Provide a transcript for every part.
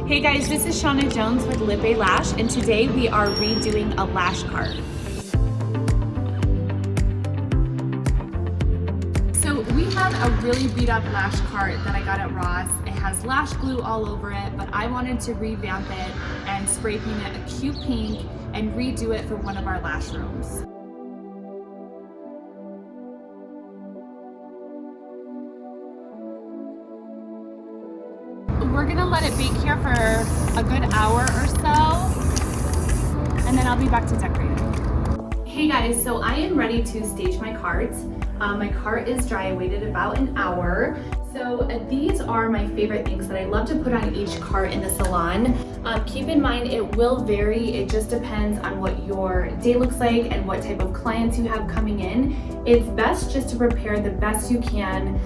Hey guys, this is Shauna Jones with LivBay Lash, and today we are redoing a lash cart. So we have a really beat up lash cart that I got at Ross. It has lash glue all over it, but I wanted to revamp it and spray paint it a cute pink and redo it for one of our lash rooms. We're gonna let it bake here for a good hour or so, and then I'll be back to decorating. Hey guys, so I am ready to stage my cart. My cart is dry. I waited about an hour. So these are my favorite things that I love to put on each cart in the salon. Keep in mind it will vary. It just depends on what your day looks like and what type of clients you have coming in. It's best just to prepare the best you can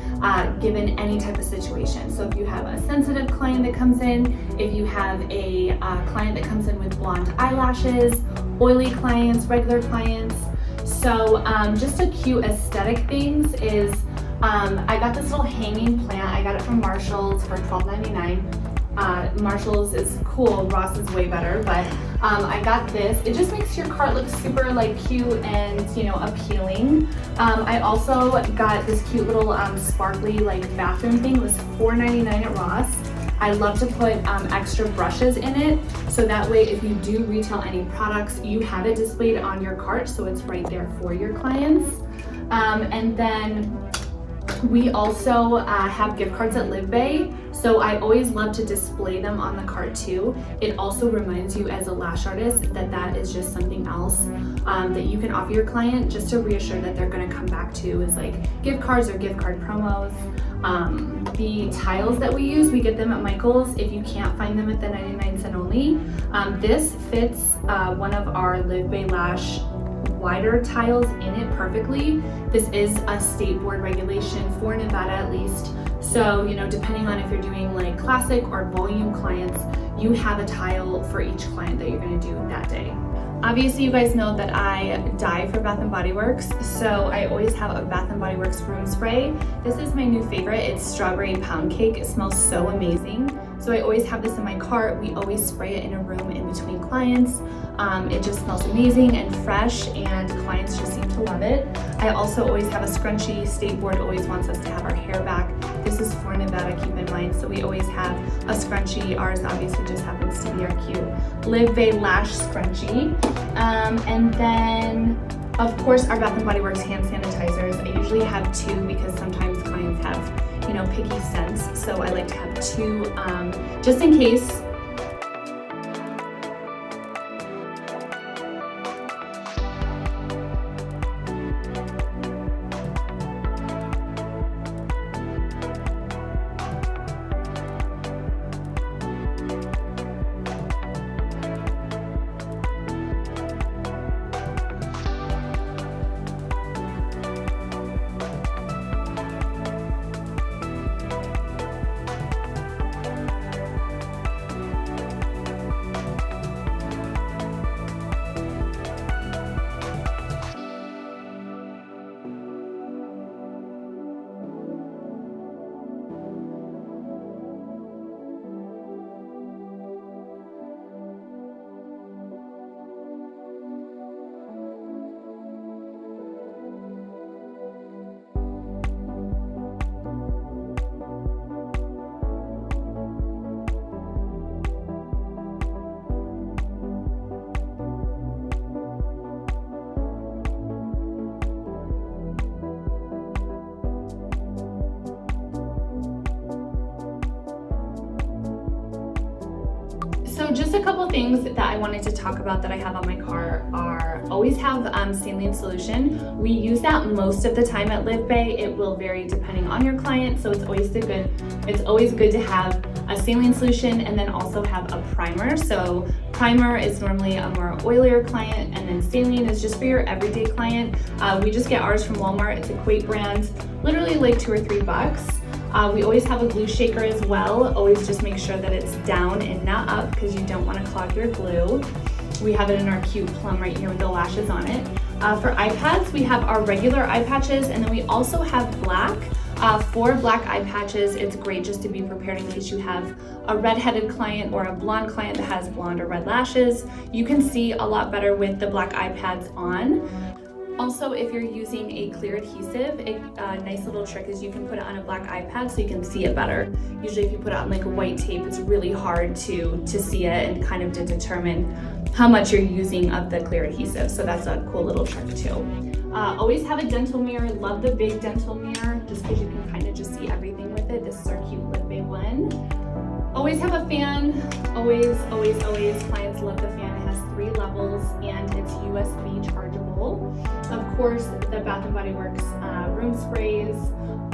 given any type of situation. So if you have a sensitive client that comes in, if you have a client that comes in with blonde eyelashes, oily clients, regular clients. So just a cute aesthetic things is I got this little hanging plant. I got it from Marshall's for $12.99. Marshall's is cool, Ross is way better, but I got this. It just makes your cart look super like cute and, you know, appealing. I also got this cute little sparkly like bathroom thing. It was $4.99 at Ross. I love to put extra brushes in it, so that way if you do retail any products, you have it displayed on your cart, so it's right there for your clients. And then we also have gift cards at LivBay, so I always love to display them on the cart too. It also reminds you as a lash artist that that is just something else that you can offer your client, just to reassure that they're gonna come back to, is like gift cards or gift card promos. The tiles that we use, we get them at Michael's if you can't find them at the 99-cent only. This fits one of our LivBay Lash wider tiles in it perfectly. This is a state board regulation for Nevada at least. So, you know, depending on if you're doing like classic or volume clients, you have a tile for each client that you're gonna do that day. Obviously, you guys know that I die for Bath & Body Works, so I always have a Bath & Body Works room spray. This is my new favorite. It's strawberry pound cake. It smells so amazing. So I always have this in my cart. We always spray it in a room in between clients. It just smells amazing and fresh, and clients just seem to love it. I also always have a scrunchie. State Board always wants us to have our hair back. This is for Nevada, keep in mind. So we always have a scrunchie. Ours obviously just happens to be our cute LivBay Lash scrunchie. And then, of course, our Bath & Body Works hand sanitizers. I usually have two because sometimes clients have, you know, picky scents. So I like to have two just in case. So just a couple things that I wanted to talk about that I have on my cart are always have saline solution. We use that most of the time at LivBay. It will vary depending on your client, so it's always good to have a saline solution and then also have a primer. So primer is normally a more oilier client, and then saline is just for your everyday client. We just get ours from Walmart. It's a Quake brand, literally like $2 or $3. We always have a glue shaker as well. Always just make sure that it's down and not up because you don't want to clog your glue. We have it in our cute plum right here with the lashes on it. For eye pads, we have our regular eye patches, and then we also have black. For black eye patches, it's great just to be prepared in case you have a red-headed client or a blonde client that has blonde or red lashes. You can see a lot better with the black eye pads on. Also, if you're using a clear adhesive, a nice little trick is you can put it on a black eye pad so you can see it better. Usually if you put it on like a white tape, it's really hard to see it and kind of to determine how much you're using of the clear adhesive. So that's a cool little trick too. Always have a dental mirror. Love the big dental mirror just because you can kind of just see everything with it. This is our cute LivBay one. Always have a fan. Always, always, always. Clients love the fan. It has 3 levels and it's USB chargeable. Of course, the Bath & Body Works room sprays.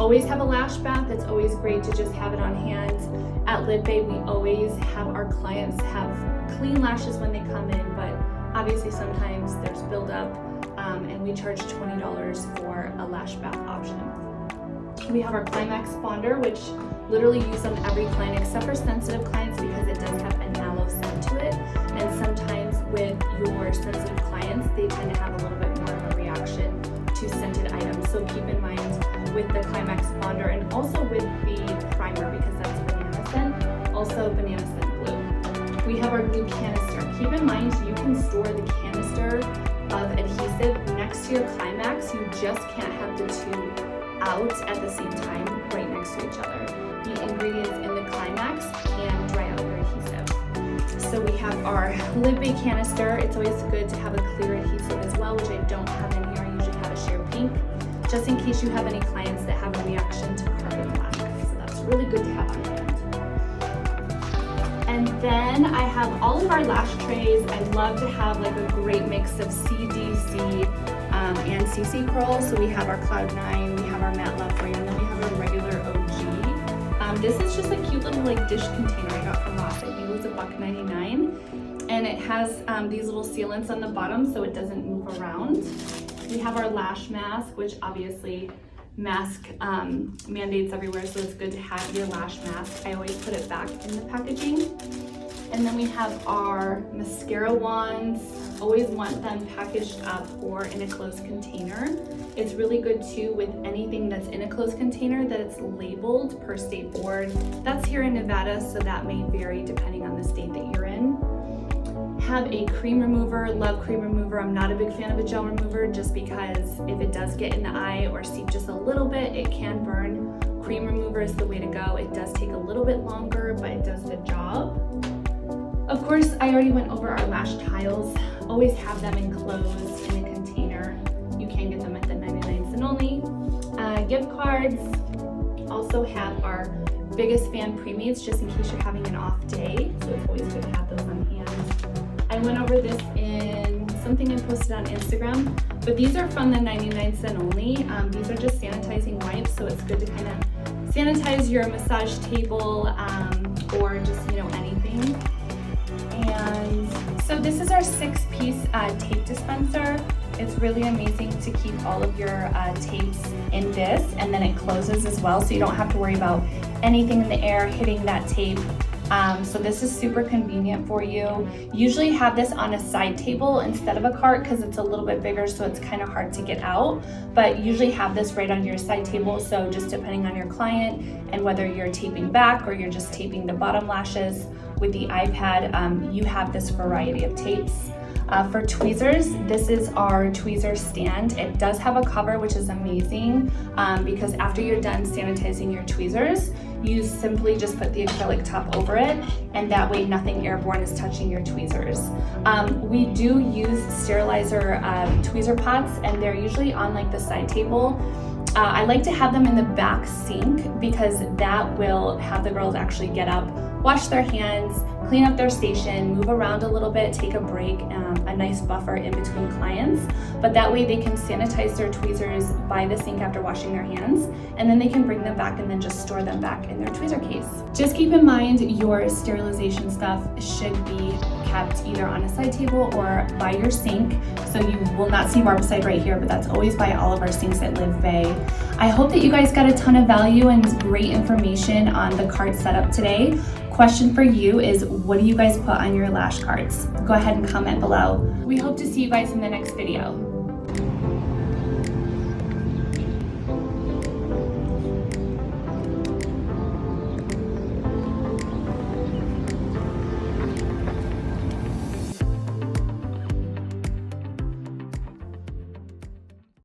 Always have a lash bath. It's always great to just have it on hand. At LivBay, we always have our clients have clean lashes when they come in, but obviously sometimes there's buildup, and we charge $20 for a lash bath option. We have our Climax Fonder, which literally use on every client except for sensitive clients because it does have an aloe scent to it. And sometimes with your sensitive clients, they tend to have a little bit more of a reaction to scented items. So keep in mind with the Climax Fonder and also with the primer because that's banana scent, also banana scent glue. We have our new canister. Keep in mind you can store the canister of adhesive next to your Climax. You just can't have the 2 out at the same time right next to each other. The ingredients in the Climax can dry out your adhesive. So we have our LivBay canister. It's always good to have a clear adhesive as well, which I don't have in here. I usually have a sheer pink, just in case you have any clients that have a reaction to carbon black. So that's really good to have on hand. And then I have all of our lash trays. I love to have like a great mix of CDC and CC curls. So we have our Cloud 9, we have our Matte Love Frame, and then we have our regular OG. This is just a cute little like dish container I got from Ross. I think it was $1.99. And it has these little sealants on the bottom so it doesn't move around. We have our Lash Mask, which obviously mask mandates everywhere, so it's good to have your lash mask. I always put it back in the packaging. And then we have our mascara wands. Always want them packaged up or in a closed container. It's really good too with anything that's in a closed container that it's labeled per state board. That's here in Nevada, so that may vary depending on the state that you're in. Have a cream remover. Love cream remover. I'm not a big fan of a gel remover just because if it does get in the eye or seep just a little bit, it can burn. Cream remover is the way to go. It does take a little bit longer, but it does the job. Of course, I already went over our Lash Tiles. Always have them enclosed in a container. You can get them at the 99 cent only. Gift cards. Also have our biggest fan pre-mades just in case you're having an off day. So it's always good to have those on hand. I went over this in something I posted on Instagram, but these are from the 99 cent only. These are just sanitizing wipes, so it's good to kind of sanitize your massage table or just, anything. And so this is our 6-piece tape dispenser. It's really amazing to keep all of your tapes in this, and then it closes as well, so you don't have to worry about anything in the air hitting that tape. So this is super convenient for you. Usually have this on a side table instead of a cart because it's a little bit bigger, so it's kind of hard to get out, but usually have this right on your side table. So just depending on your client and whether you're taping back or you're just taping the bottom lashes with the iPad, you have this variety of tapes. For tweezers, this is our Tweezer Stand. It does have a cover, which is amazing because after you're done sanitizing your tweezers, you simply just put the acrylic top over it, and that way nothing airborne is touching your tweezers. We do use Sterilizer tweezer pots, and they're usually on like the side table. I like to have them in the back sink because that will have the girls actually get up, wash their hands, clean up their station, move around a little bit, take a break, a nice buffer in between clients. But that way they can sanitize their tweezers by the sink after washing their hands, and then they can bring them back and then just store them back in their tweezer case. Just keep in mind your sterilization stuff should be kept either on a side table or by your sink. So you will not see Barbicide right here, but that's always by all of our sinks at LivBay. I hope that you guys got a ton of value and great information on the cart setup today. Question for you is, what do you guys put on your lash carts? Go ahead and comment below. We hope to see you guys in the next video.